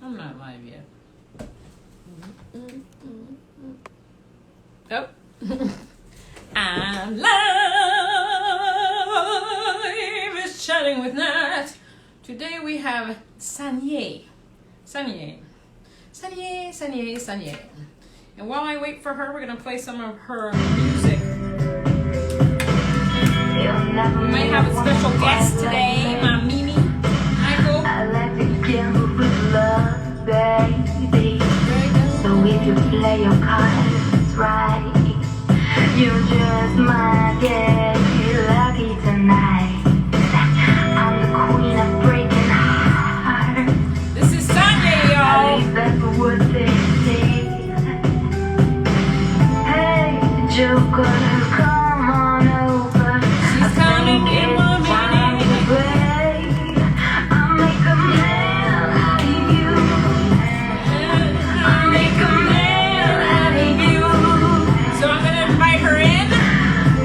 I'm not live yet. Oh. I'm live. It's Chatting with Nat. Today we have Sanye. Saniyé. Saniyé, Saniyé, Sanye. And while I wait for her, we're going to play some of her music. We might have a special guest today, my Mimi. Michael. I like to gamble with love, baby. So if you play your cards right, you just might get lucky tonight. I'm the queen of breaking hearts. This is Sanye, y'all. That's what they say. Hey, Joker, come on over. She's coming in 1 minute. I'll make a man out of you. I'll make a man out of you. So I'm going to invite her in.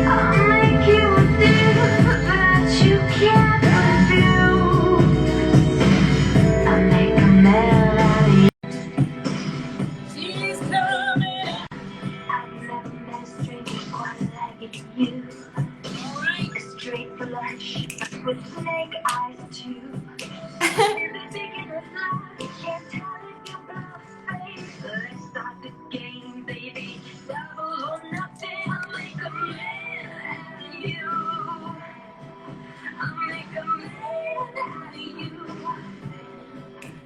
I'll make you a deal that you can't refuse. I'll make a man out of you. She's coming. I've never met a stranger quite like you. All right. Straight flush with snake eyes too. Baby, big in the fly, can't tell if you blow a face. Let's start the game, baby. Double or nothing. I'll make a man out of you. I'll make a man out of you.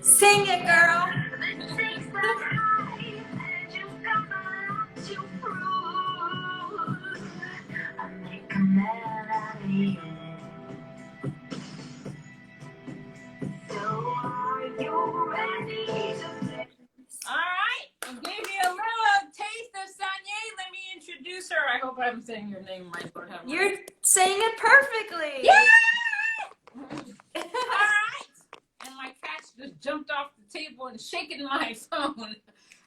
Sing it, girl. The stakes are high, and you've got a lot to prove. I'll make a man out of you. So are you ready to play? All right. I gave you a little taste of Sanye. Let me introduce her. I hope I'm saying your name right. You're saying it perfectly. Yeah! All right. And my cat just jumped off the table and shaking my phone.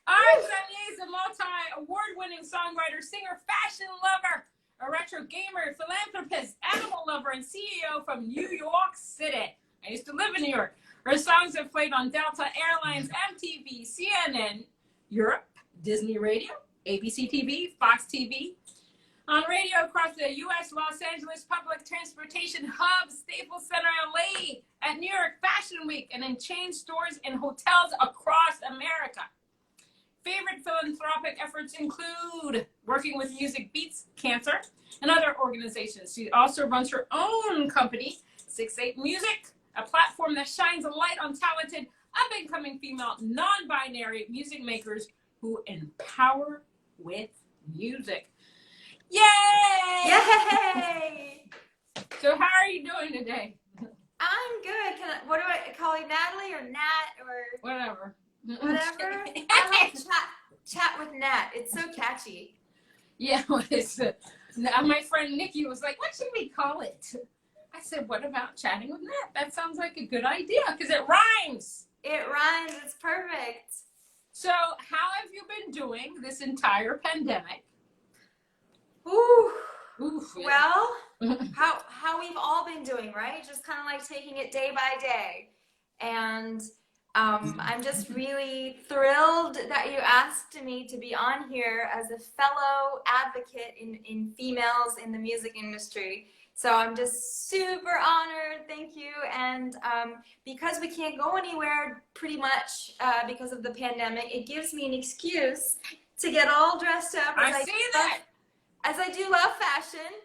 All right, Sanye is a multi-award-winning songwriter, singer, fashion lover, a retro gamer, philanthropist, animal lover, and CEO from New York City. I used to live in New York. Her songs have played on Delta Airlines, MTV, CNN, Europe, Disney Radio, ABC TV, Fox TV, on radio across the U.S., Los Angeles Public Transportation Hub, Staples Center, LA, at New York Fashion Week, and in chain stores and hotels across America. Favorite philanthropic efforts include working with Music Beats Cancer and other organizations. She also runs her own company, 68 Music, a platform that shines a light on talented, up-and-coming female, non-binary music makers who empower with music. Yay! Yay! So how are you doing today? I'm good. What do I call you, Natalie or Nat or Whatever. whatever? I like chat with Nat. It's so catchy. Yeah, it's, my friend Nikki was like, what should we call it? I said, what about Chatting with Nat? That sounds like a good idea because it rhymes. It rhymes. It's perfect. So how have you been doing this entire pandemic? Ooh. Oof. Well, how we've all been doing, right? Just kind of like taking it day by day. And I'm just really thrilled that you asked me to be on here as a fellow advocate in females in the music industry. So I'm just super honored, thank you. And because we can't go anywhere pretty much because of the pandemic, it gives me an excuse to get all dressed up. I see that. As I do love fashion.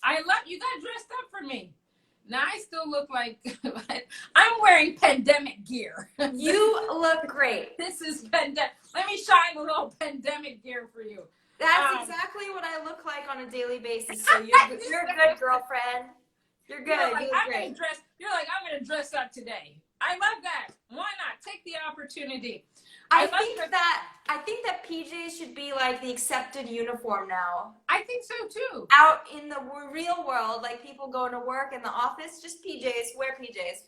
I love, you got dressed up for me. Now I still look like, I'm wearing pandemic gear. You look great. This is pandemic. Let me shine a little pandemic gear for you. That's exactly what I look like on a daily basis. So you're a good girlfriend. You're good. You're like, you look great. I'm gonna dress up today. I love that. Why not? Take the opportunity. I think that PJs should be like the accepted uniform now. I think so too. Out in the real world, like people going to work in the office, just PJs. Wear PJs.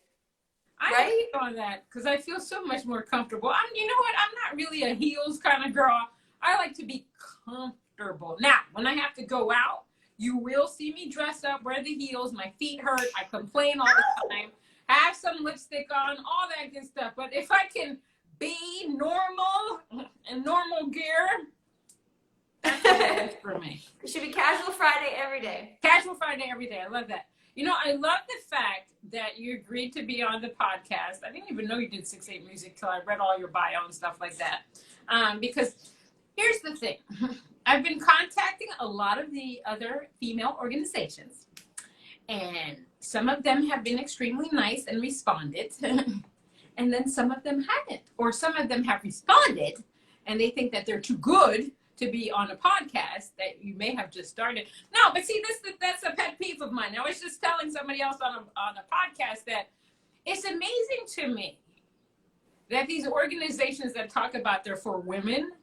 I Right? agree on that because I feel so much more comfortable. You know what? I'm not really a heels kind of girl. I like to be comfortable. Now, when I have to go out, you will see me dress up, wear the heels. My feet hurt. I complain all the time. Have some lipstick on, all that good stuff. But if I can be normal in normal gear, that's good for me. It should be casual Friday every day. Casual Friday every day. I love that. You know, I love the fact that you agreed to be on the podcast. I didn't even know you did 6/8 music till I read all your bio and stuff like that. Because here's the thing. I've been contacting a lot of the other female organizations, and some of them have been extremely nice and responded, and then some of them haven't, or some of them have responded, and they think that they're too good to be on a podcast that you may have just started. No, but see, that's a pet peeve of mine. I was just telling somebody else on a podcast that it's amazing to me that these organizations that talk about they're for women,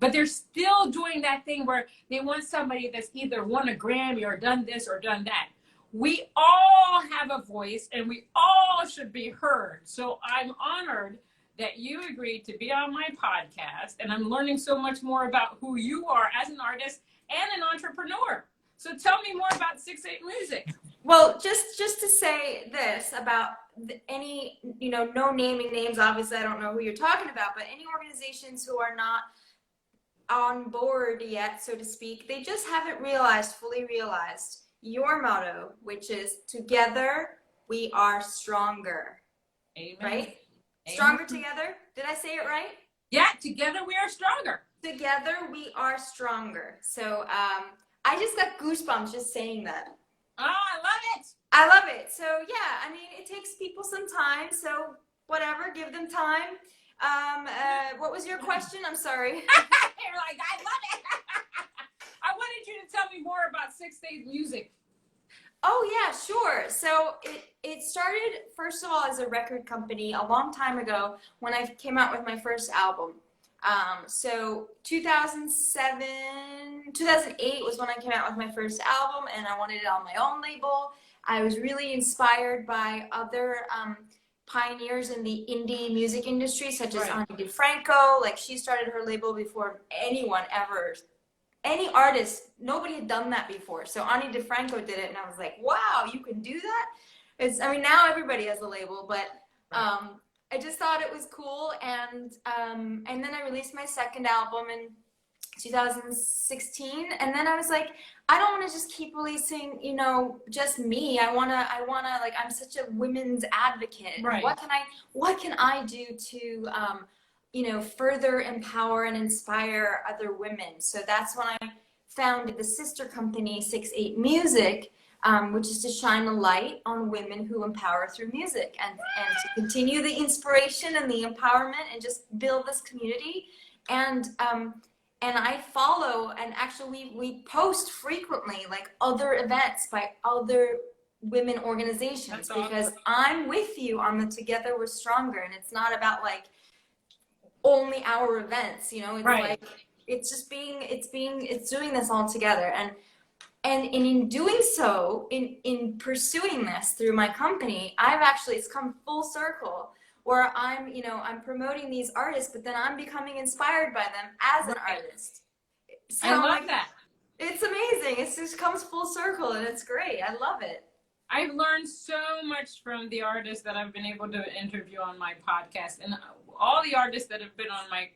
but they're still doing that thing where they want somebody that's either won a Grammy or done this or done that. We all have a voice and we all should be heard. So I'm honored that you agreed to be on my podcast, and I'm learning so much more about who you are as an artist and an entrepreneur. So tell me more about 6/8 Music. Well, just to say this about any, no naming names, obviously I don't know who you're talking about, but any organizations who are not on board yet, so to speak, they just haven't fully realized your motto, which is together we are stronger. Amen. Right? Amen. Stronger together? Did I say it right? Yeah, together we are stronger. Together we are stronger. So I just got goosebumps just saying that. Oh, I love it. I love it. So yeah, I mean, it takes people some time. So whatever, give them time. What was your question? I'm sorry. You're like, I love it. I wanted you to tell me more about 6/8 Music. Oh yeah, sure. So it started first of all as a record company a long time ago when I came out with my first album. So 2008 was when I came out with my first album, and I wanted it on my own label. I was really inspired by other pioneers in the indie music industry, such as Ani DeFranco. Like, she started her label before anyone ever. Any artist, nobody had done that before. So Ani DeFranco did it, and I was like, wow, you can do that? Now everybody has a label, but I just thought it was cool. And then I released my second album in 2016, and then I was like, I don't want to just keep releasing, just me. I wanna like, I'm such a women's advocate. Right. What can I do to further empower and inspire other women? So that's when I founded the sister company 6/8 Music, which is to shine a light on women who empower through music, and to continue the inspiration and the empowerment and just build this community. And I follow, and actually we post frequently, like, other events by other women organizations. That's because awesome. I'm with you on the Together We're Stronger, and it's not about like only our events, it's like, it's just it's doing this all together. And in doing so, in pursuing this through my company, it's come full circle, where I'm promoting these artists, but then I'm becoming inspired by them as an artist. So, I love that. It's amazing. It just comes full circle, and it's great. I love it. I've learned so much from the artists that I've been able to interview on my podcast, and all the artists that have been on my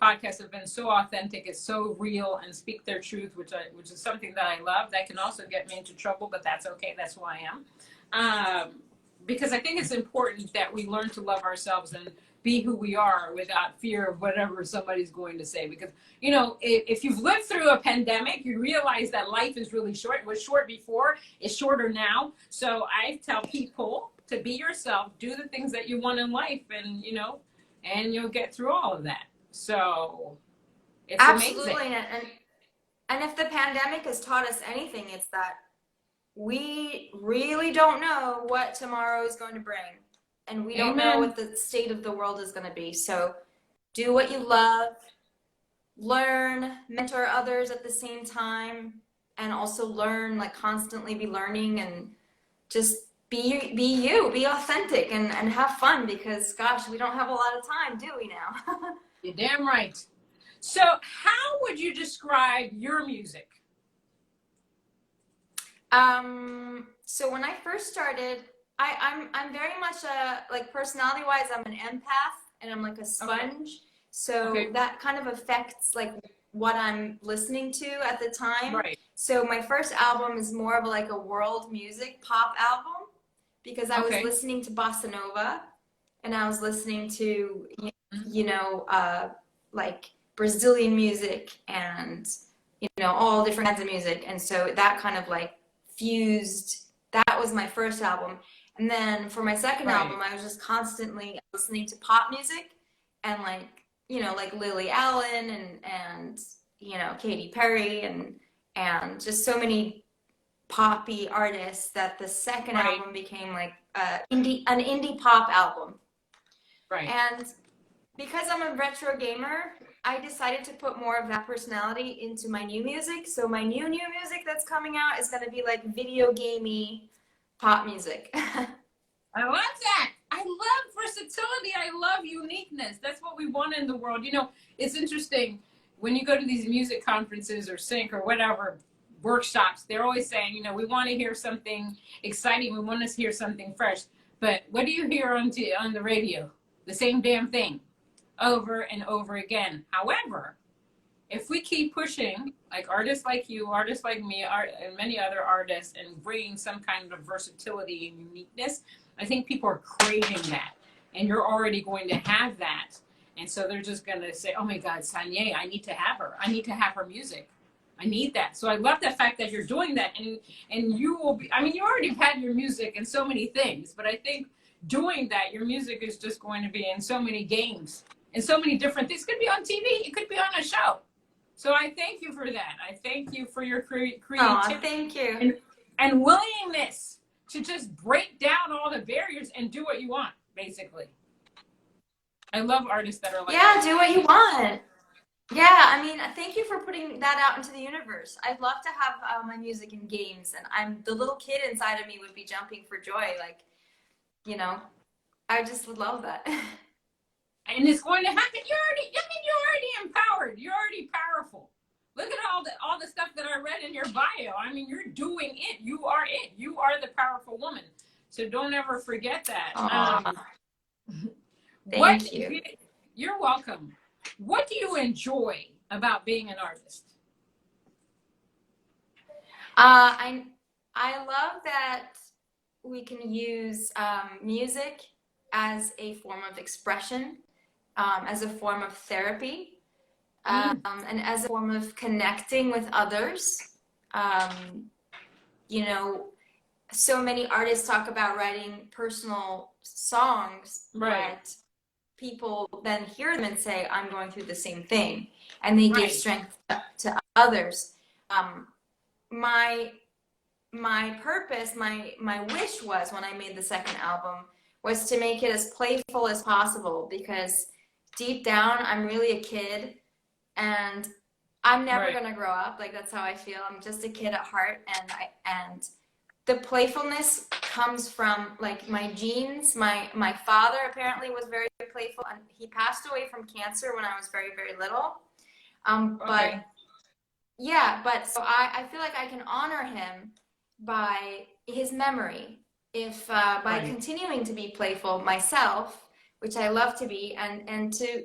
podcast have been so authentic. It's so real and speak their truth, which is something that I love. That can also get me into trouble, but that's okay. That's who I am. Because I think it's important that we learn to love ourselves and be who we are without fear of whatever somebody's going to say. Because, if you've lived through a pandemic, you realize that life is really short. It was short before, it's shorter now. So I tell people to be yourself, do the things that you want in life, and, and you'll get through all of that. So it's absolutely amazing. And if the pandemic has taught us anything, it's that we really don't know what tomorrow is going to bring, and we don't know what the state of the world is going to be. So do what you love, learn, mentor others at the same time, and also learn, like, constantly be learning, and just be you, be authentic, and have fun, because gosh, we don't have a lot of time, do we now? You're damn right. So how would you describe your music? So when I first started, I'm very much like personality-wise, I'm an empath and I'm like a sponge. So that kind of affects like what I'm listening to at the time. Right. So my first album is more of like a world music pop album because I was listening to bossa nova and I was listening to, you know, like Brazilian music and, you know, all different kinds of music. And so that kind of like fused, that was my first album. And then for my second album, I was just constantly listening to pop music and like, you know, like Lily Allen and you know, Katy Perry and just so many poppy artists that the second album became like an indie pop album. Right. And because I'm a retro gamer, I decided to put more of that personality into my new music. So my new music that's coming out is going to be like video gamey pop music. I love that. I love versatility. I love uniqueness. That's what we want in the world. You know, it's interesting when you go to these music conferences or sync or whatever workshops, they're always saying, you know, we want to hear something exciting. We want to hear something fresh. But what do you hear on the radio? The same damn thing over and over again. However, if we keep pushing, like artists like you, artists like me, and many other artists, and bringing some kind of versatility and uniqueness, I think people are craving that. And you're already going to have that. And so they're just going to say, oh my God, Sanye, I need to have her. I need to have her music. I need that. So I love the fact that you're doing that. And you will be, I mean, you already had your music in so many things, but I think doing that, your music is just going to be in so many games and so many different things. It could be on TV. It could be on a show. So I thank you for that. I thank you for your creativity. Oh, thank you. And willingness to just break down all the barriers and do what you want, basically. I love artists that are like that. Do what you want. Yeah, I mean, thank you for putting that out into the universe. I'd love to have my music in games, and the little kid inside of me would be jumping for joy. Like, you know, I just would love that. And it's going to happen. You're already empowered. You're already powerful. Look at all the stuff that I read in your bio. I mean, you're doing it. You are it. You are the powerful woman. So don't ever forget that. Thank you. You're welcome. What do you enjoy about being an artist? I love that we can use music as a form of expression, as a form of therapy, and as a form of connecting with others. You know, so many artists talk about writing personal songs, but people then hear them and say, I'm going through the same thing. And they give strength to others. My purpose, my wish was, when I made the second album, was to make it as playful as possible, because deep down, I'm really a kid and I'm never going to grow up. Like, that's how I feel. I'm just a kid at heart. And the playfulness comes from like my genes. My father apparently was very playful, and he passed away from cancer when I was very, very little. But yeah, so I feel like I can honor him by his memory, if by continuing to be playful myself, which I love to be, and to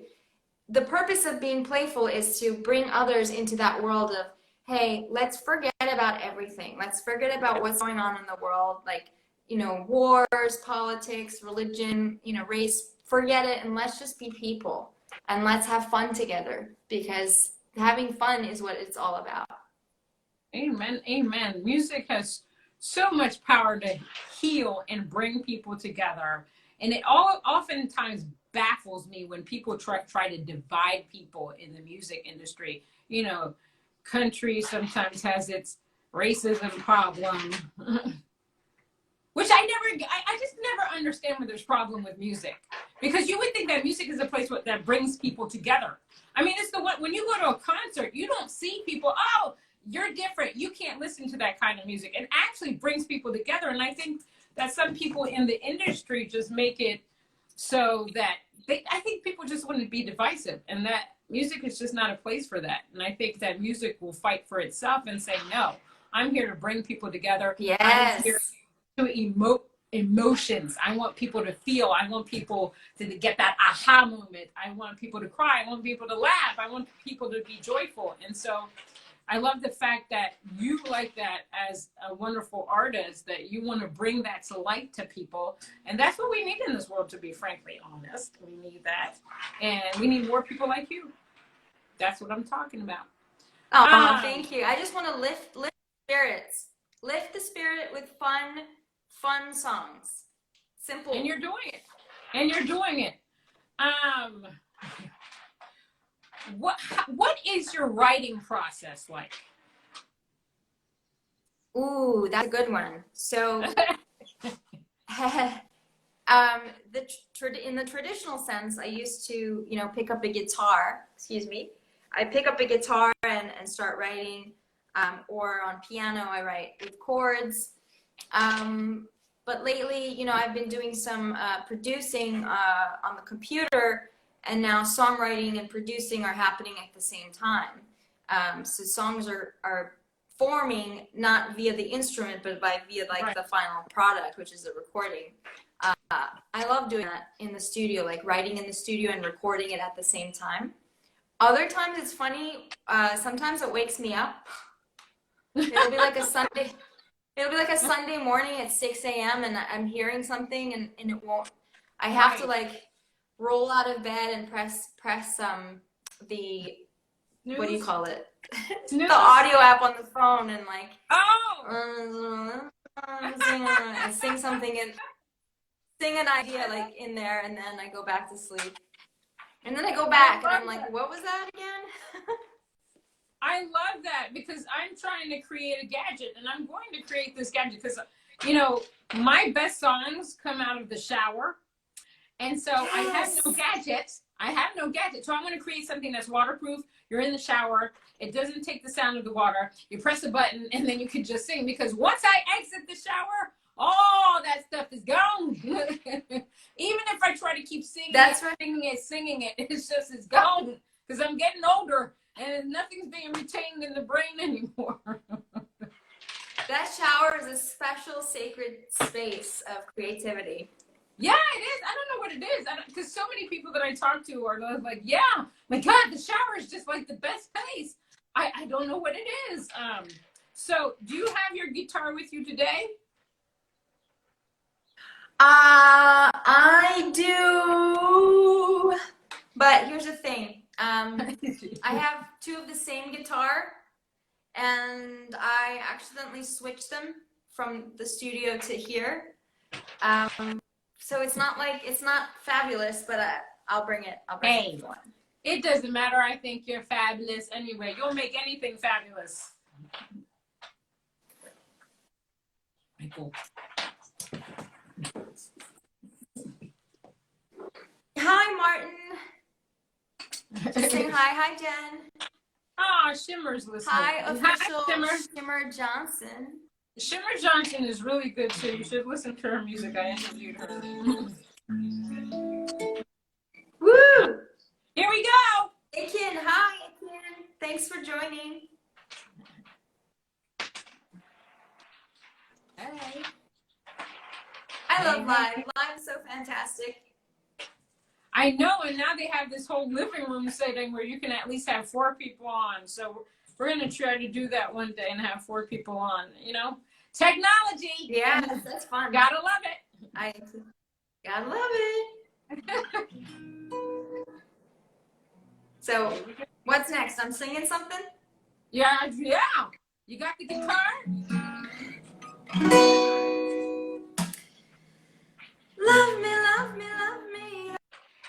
the purpose of being playful is to bring others into that world of, hey, let's forget about everything. Let's forget about what's going on in the world, like, you know, wars, politics, religion, you know, race. Forget it, and let's just be people, and let's have fun together, because having fun is what it's all about. Amen. Amen. Music has so much power to heal and bring people together. And it oftentimes baffles me when people try to divide people in the music industry. You know, country sometimes has its racism problem, which I just never understand when there's problem with music, because you would think that music is a place that brings people together. I mean, it's the one, when you go to a concert, you don't see people, oh, you're different, you can't listen to that kind of music. It actually brings people together. And I think that some people in the industry just make it so that I think people just want to be divisive, and that music is just not a place for that. And I think that music will fight for itself and say, no, I'm here to bring people together. Yes. I'm here to emote emotions. I want people to feel. I want people to get that aha moment. I want people to cry. I want people to laugh. I want people to be joyful. And so I love the fact that you like that as a wonderful artist, that you want to bring that to light to people. And that's what we need in this world, to be frankly honest. We need that. And we need more people like you. That's what I'm talking about. Oh, thank you. I just want to lift spirits. Lift the spirit with fun songs. Simple. And you're doing it. And you're doing it. What is your writing process like? Ooh, that's a good one. So, in the traditional sense, I used to, pick up a guitar. Excuse me. I pick up a guitar and start writing, or on piano, I write with chords. But lately, I've been doing some producing on the computer, and now songwriting and producing are happening at the same time. So songs are forming not via the instrument, but via Right. the final product, which is the recording. I love doing that in the studio, like writing in the studio and recording it at the same time. Other times it's funny. Sometimes it wakes me up. It'll be like a Sunday. It'll be like a Sunday morning at 6 a.m. and I'm hearing something and it won't. I have to roll out of bed and press the Snooze. What do you call it? Snooze. The audio app on the phone and and sing something and sing an idea in there, and then I go back to sleep. And then I go back and I'm like, what was that again? I love that, because I'm trying to create a gadget, and I'm going to create this gadget because, my best songs come out of the shower. And so yes. I have no gadgets. So I'm going to create something that's waterproof. You're in the shower. It doesn't take the sound of the water. You press a button and then you can just sing, because once I exit the shower, all that stuff is gone. Even if I try to keep singing it's gone, because I'm getting older and nothing's being retained in the brain anymore. That shower is a special sacred space of creativity. Yeah, it is. I don't know what it is. Because so many people that I talk to are like, yeah, my God, the shower is just like the best place. I don't know what it is. So do you have your guitar with you today? I do. But here's the thing. I have two of the same guitar, and I accidentally switched them from the studio to here. So it's not fabulous, but I'll bring it. Hey, it doesn't matter. I think you're fabulous anyway. You'll make anything fabulous. Michael. Hi, Martin. Just saying hi. Hi, Jen. Oh, Shimmer's listening. Hi, official Shimmer. Shimmer Johnson. Shimmer Johnson is really good too. You should listen to her music. I interviewed her. Woo! Here we go. Aiken, hi, Aiken. Thanks for joining. Hey. I love live. Live is so fantastic. I know, and now they have this whole living room setting where you can at least have 4 people on. So we're going to try to do that one day and have 4 people on, Technology. Yeah, that's fun. Gotta love it. Gotta love it. So, what's next? I'm singing something? Yeah. You got the guitar? Love me, love me, love me.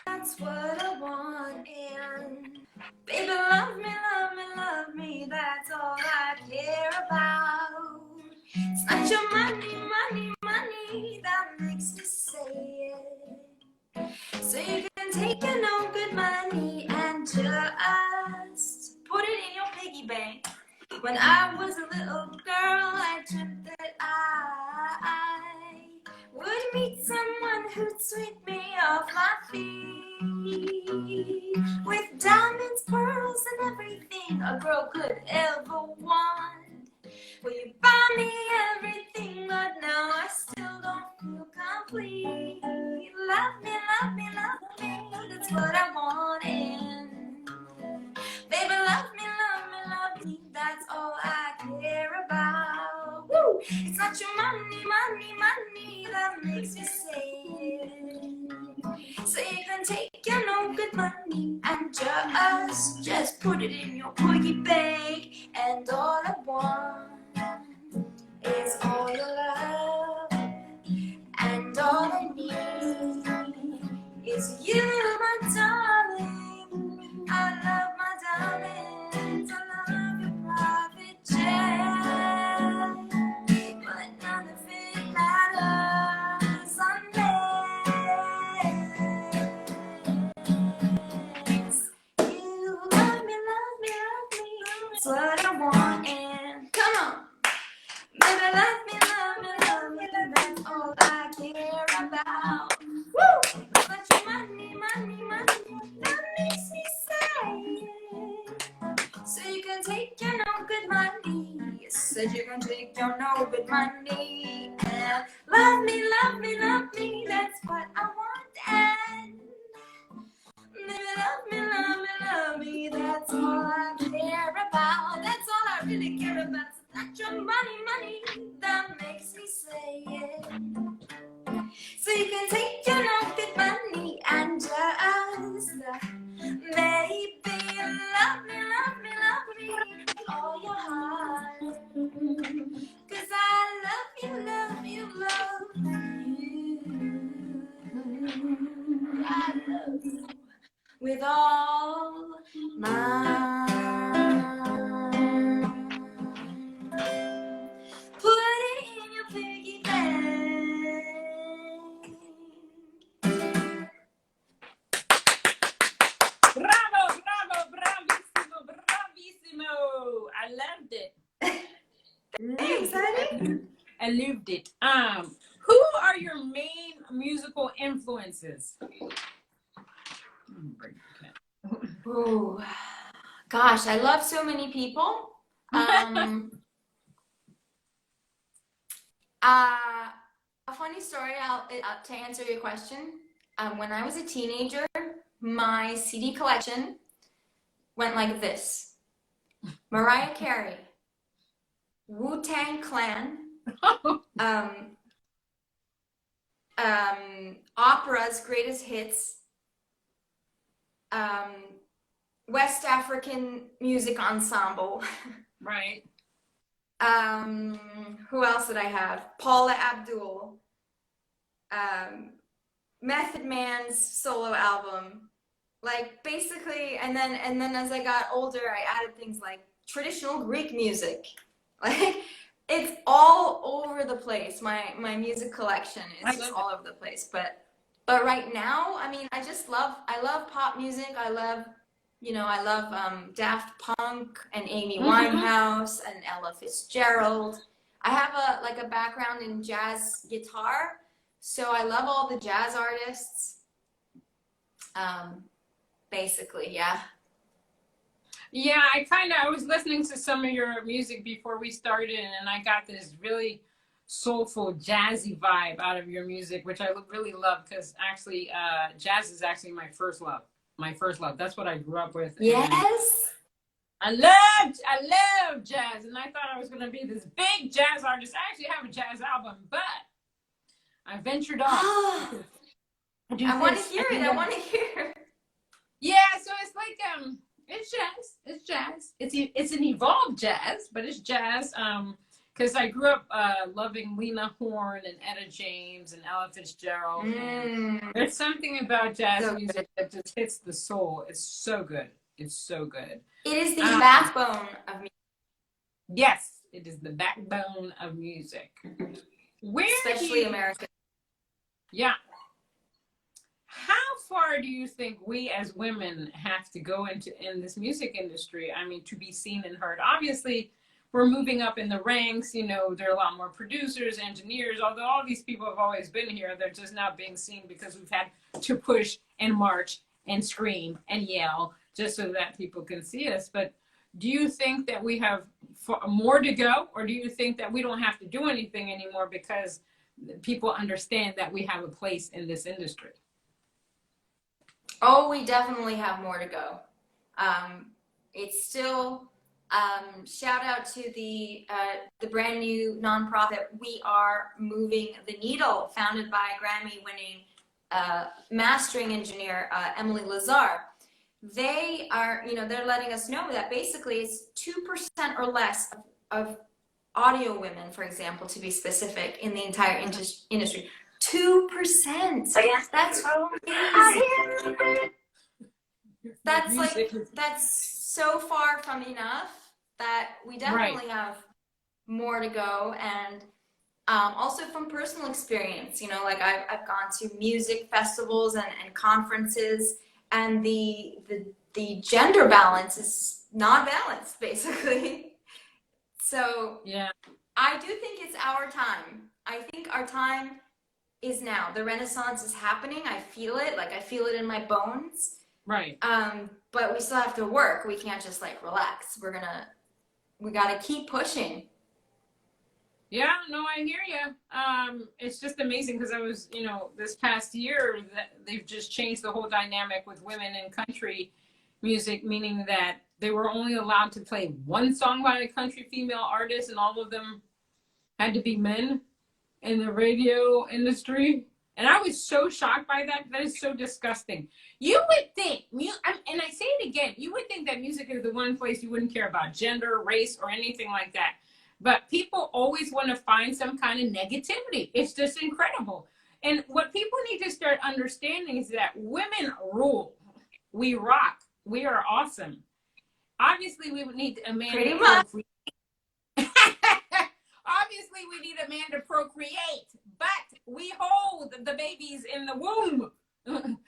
That's what I want. And baby, love me, love me, love me. That's all I care about. It's not your money, money, money that makes me say it. So you can take your no good money and just put it in your piggy bank. When I was a little girl, I dreamt that I would meet someone who'd sweep me off my feet with diamonds, pearls, and everything a girl could ever want. Will you buy me everything? But now I still don't feel please. Love me, love me, love me. That's what I want. And baby, love me, love me, love me. That's all I care about. Woo! It's not your money, money, money that makes me say it. So you can take your no good money and just put it in your piggy bank. And all I want is all your love. And all I need is you, my darling. I love my darlings. I love your private jet. But none of it matters unless you love me, love me, love me. That's what I want. And come on. Baby, love me, love me, love me, that's all I care about. Woo! But your money, money, money, that makes me say it. So you can take your no good money. You said you can take your no good money. And love me, love me, love me, that's what I want. And baby, love me, love me, love me, that's all I care about. That's all I really care about. Not your money, money, that makes me say it. So you can take your no good money and just maybe love me, love me, love me with all your heart. 'Cause I love you, love you, love you. I love you with all my put it in your piggy bank. Bravo, bravo, bravissimo, bravissimo. I loved it. Thanks, honey. I loved it. Who are your main musical influences? Oh, gosh, I love so many people. A funny story to answer your question. When I was a teenager, my CD collection went like this: Mariah Carey, Wu-Tang Clan, opera's greatest hits, West African music ensemble. Right. Who else did I have? Paula Abdul, Method Man's solo album, like basically, and then as I got older, I added things like traditional Greek music. Like it's all over the place. My music collection is just all over the place. But right now, I mean, I love pop music. I love Daft Punk and Amy Winehouse and Ella Fitzgerald. I have a background in jazz guitar, so I love all the jazz artists. Basically, yeah. Yeah, I was listening to some of your music before we started, and I got this really soulful, jazzy vibe out of your music, which I really love, because actually, jazz is actually my first love. That's what I grew up with. Yes. I love jazz, and I thought I was going to be this big jazz artist. I actually have a jazz album, but I ventured off. I want to hear it. Yeah, so it's like it's jazz. It's an evolved jazz, but it's jazz. Because I grew up loving Lena Horne and Etta James and Ella Fitzgerald. There's something about jazz music that just hits the soul. It's so good. It's so good. It is the backbone of music. Yes, it is the backbone of music. Especially American. Yeah. How far do you think we as women have to go in this music industry? I mean, to be seen and heard. Obviously, we're moving up in the ranks. You know, there are a lot more producers, engineers. Although all these people have always been here, they're just not being seen because we've had to push and march and scream and yell just so that people can see us. But do you think that we have more to go, or do you think that we don't have to do anything anymore because people understand that we have a place in this industry. Oh, we definitely have more to go. It's still, shout out to the brand new nonprofit We Are Moving the Needle, founded by Grammy-winning mastering engineer Emily Lazar. They are, they're letting us know that basically it's 2% or less of audio women, for example, to be specific, in the entire industry. 2%. That's amazing. That's so far from enough that we definitely have more to go. And also from personal experience, like I've gone to music festivals and conferences, and the gender balance is not balanced, basically. So yeah, I do think it's our time. I think our time is now. The Renaissance is happening. I feel it. Like I feel it in my bones. Right. But we still have to work. We can't just like relax. We gotta keep pushing. Yeah, no, I hear you. It's just amazing because I was, this past year that they've just changed the whole dynamic with women in country music, meaning that they were only allowed to play one song by a country female artist, and all of them had to be men in the radio industry. And I was so shocked by that. That is so disgusting. You would think, and I say it again, you would think that music is the one place you wouldn't care about gender, race, or anything like that. But people always want to find some kind of negativity. It's just incredible. And what people need to start understanding is that women rule. We rock. We are awesome. Obviously, we would need a man. Pretty much. Obviously, we need a man to procreate, but we hold the babies in the womb.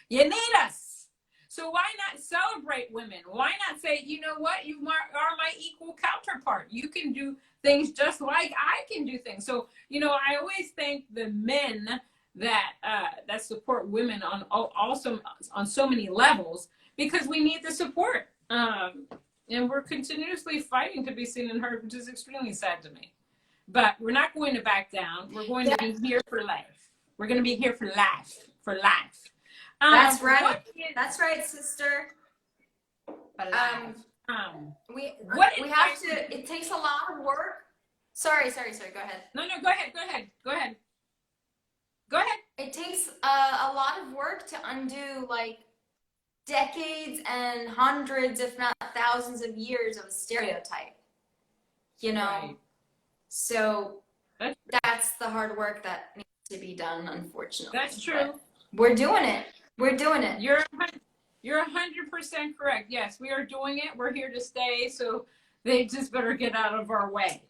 You need us. So why not celebrate women? Why not say, you know what? You are my equal counterpart. You can do things just like I can do things. So, I always thank the men that support women on so many levels, because we need the support. And we're continuously fighting to be seen and heard, which is extremely sad to me. But we're not going to back down. We're going to be here for life. We're going to be here for life. For life. That's right. That's right, sister. We have to. It takes a lot of work. Sorry. Go ahead. No. Go ahead. It takes a lot of work to undo like decades and hundreds, if not thousands, of years of stereotype. Right. So that's the hard work that needs to be done, unfortunately. That's true. But we're doing it. You're 100% correct. Yes, we are doing it. We're here to stay. So they just better get out of our way.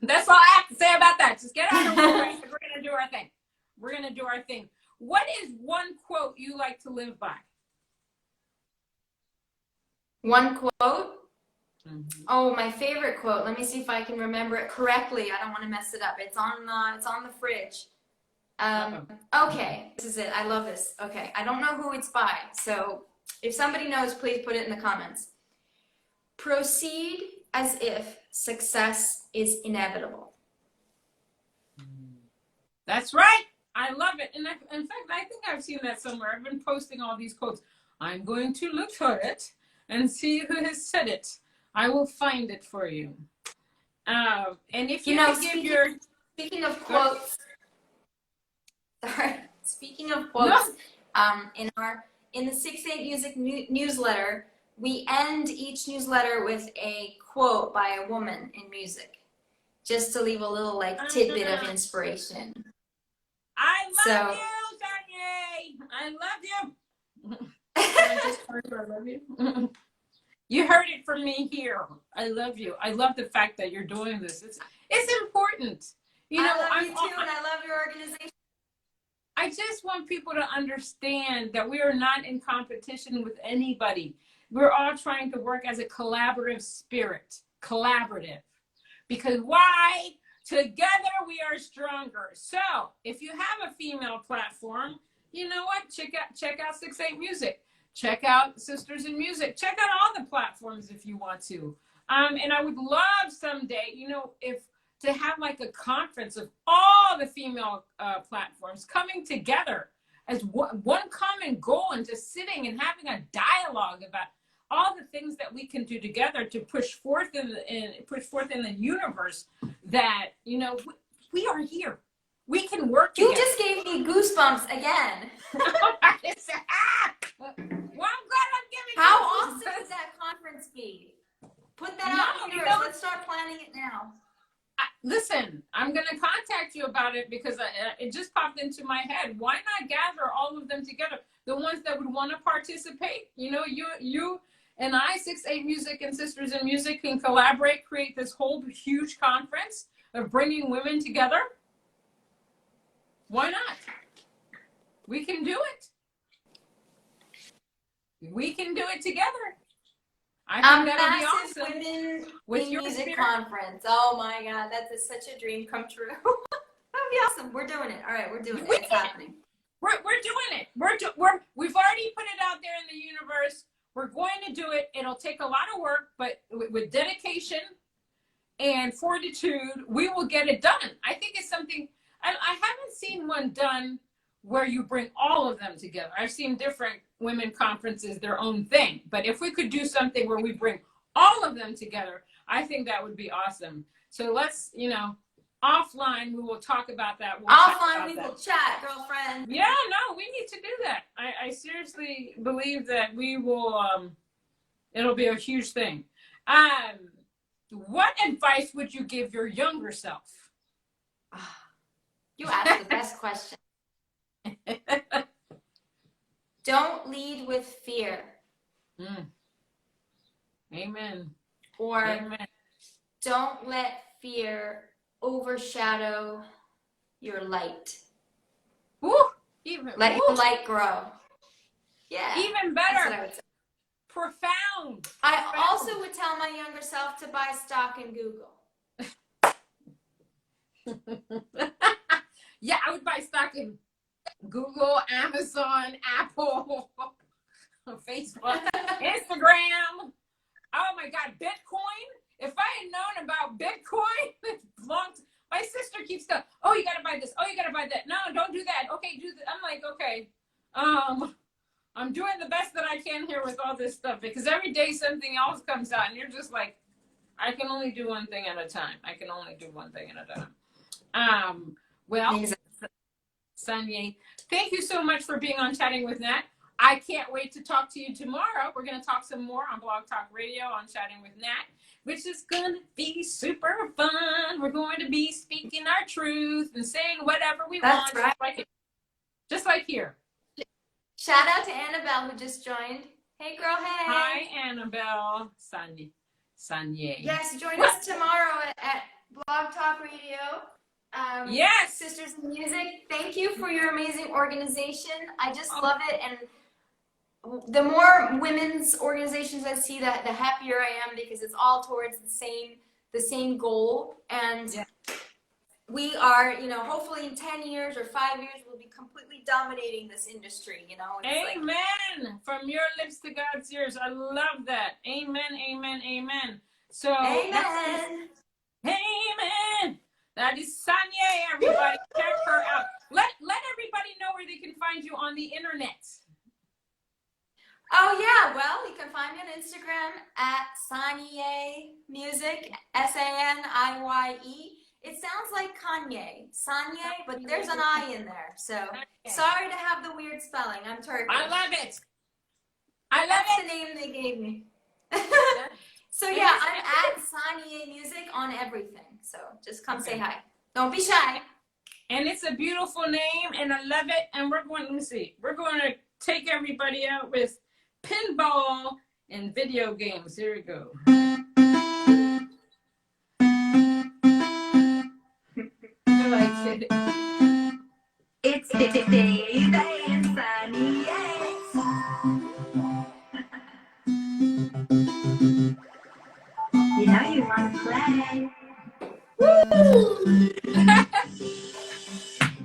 That's all I have to say about that. Just get out of our way. We're going to do our thing. What is one quote you like to live by? One quote? Oh, my favorite quote. Let me see if I can remember it correctly. I don't want to mess it up. It's on the fridge. Okay, this is it. I love this. Okay, I don't know who it's by, so if somebody knows, please put it in the comments. Proceed as if success is inevitable. That's right. I love it. And in fact, I think I've seen that somewhere. I've been posting all these quotes. I'm going to look for it and see who has said it. I will find it for you. And if you speaking of quotes, speaking of quotes, in the 6-8 Music newsletter, we end each newsletter with a quote by a woman in music, just to leave a little tidbit of inspiration. I love you, Sanye. I love you. I just heard I love you. You heard it from me here. I love you. I love the fact that you're doing this. It's important. I love you too, and I love your organization. I just want people to understand that we are not in competition with anybody. We're all trying to work as a collaborative spirit. Collaborative. Because why? Together we are stronger. So if you have a female platform, you know what? Check out 6-8 Music. Check out Sisters in Music. Check out all the platforms if you want to. And I would love someday, if to have like a conference of all the female platforms coming together as one common goal and just sitting and having a dialogue about all the things that we can do together to push forth in the universe that, you know, we are here. We can work together. You just gave me goosebumps again. Well, I'm glad I'm giving you How goosebumps. awesome would that conference be? Put that out in the universe. Let's start planning it now. Listen, I'm going to contact you about it because it just popped into my head. Why not gather all of them together? The ones that would want to participate. You know, you and I, 6-8 Music and Sisters in Music, can collaborate, create this whole huge conference of bringing women together. Why not? We can do it. We can do it together. I think that'll be awesome. Women With in your music spirit. Conference. Oh my God, that is such a dream come true. That'd be awesome. We're doing it. All right, we're doing it. It's happening. We're doing it. We've already put it out there in the universe. We're going to do it. It'll take a lot of work, but with dedication and fortitude, we will get it done. I think it's something, I haven't seen one done where you bring all of them together. I've seen different women conferences, their own thing. But if we could do something where we bring all of them together, I think that would be awesome. So let's, you know, offline, we will talk about that. Offline, we will chat, girlfriend. Yeah, no, we need to do that. I seriously believe that we will, it'll be a huge thing. What advice would you give your younger self? You asked the best question. Don't lead with fear. Amen. Or Amen. don't let fear overshadow your light. Woo, Let your light grow. Yeah. Even That's what I better. would say. Profound. I also would tell my younger self to buy stock in Google. Yeah, I would buy stock in Google, Amazon, Apple, Facebook, Instagram. Oh my God, Bitcoin. If I had known about Bitcoin, my sister keeps telling, oh, you got to buy this. Oh, you got to buy that. No, don't do that. Okay, do that. I'm like, okay. I'm doing the best that I can here with all this stuff because every day something else comes out and you're just like, I can only do one thing at a time. I can only do one thing at a time. Well, Sanye, thank you so much for being on Chatting with Nat. I can't wait to talk to you tomorrow. We're going to talk some more on Blog Talk Radio on Chatting with Nat, which is going to be super fun. We're going to be speaking our truth and saying whatever we want. Right. Just like here. Shout out to Annabelle who just joined. Hey, girl, hey. Hi, Annabelle. Sanye. Yes, join us tomorrow at Blog Talk Radio. Yes. Sisters in Music, thank you for your amazing organization. I just love it. And the more women's organizations I see, the happier I am because it's all towards the same goal. And we are, you know, hopefully in 10 years or 5 years, we'll be completely dominating this industry, you know. It's amen. From your lips to God's ears. I love that. Amen, amen, amen. So, amen. Amen. That is Sanye, everybody. Check her out. Let everybody know where they can find you on the internet. Oh, yeah. Well, you can find me on Instagram at Saniyé Music, Saniye. It sounds like Kanye, Sanye, but there's an I in there. So sorry to have the weird spelling. I'm Turkish. I love it. That's the name they gave me. So yeah, I'm at Saniyé Music on everything. So just come say hi. Don't be shy. And it's a beautiful name, and I love it. And we're going to take everybody out with pinball and video games. Here we go. I like it. It's Dave and Saniyé. You know you want to play. Woo!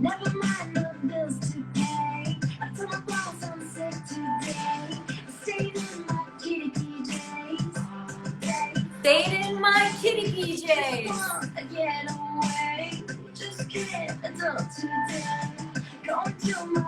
Never mind the bills to pay. I told my boss I'm sick today. Stayed in my kitty PJs. Stayed in my kitty PJs. Get on. still today. Going to my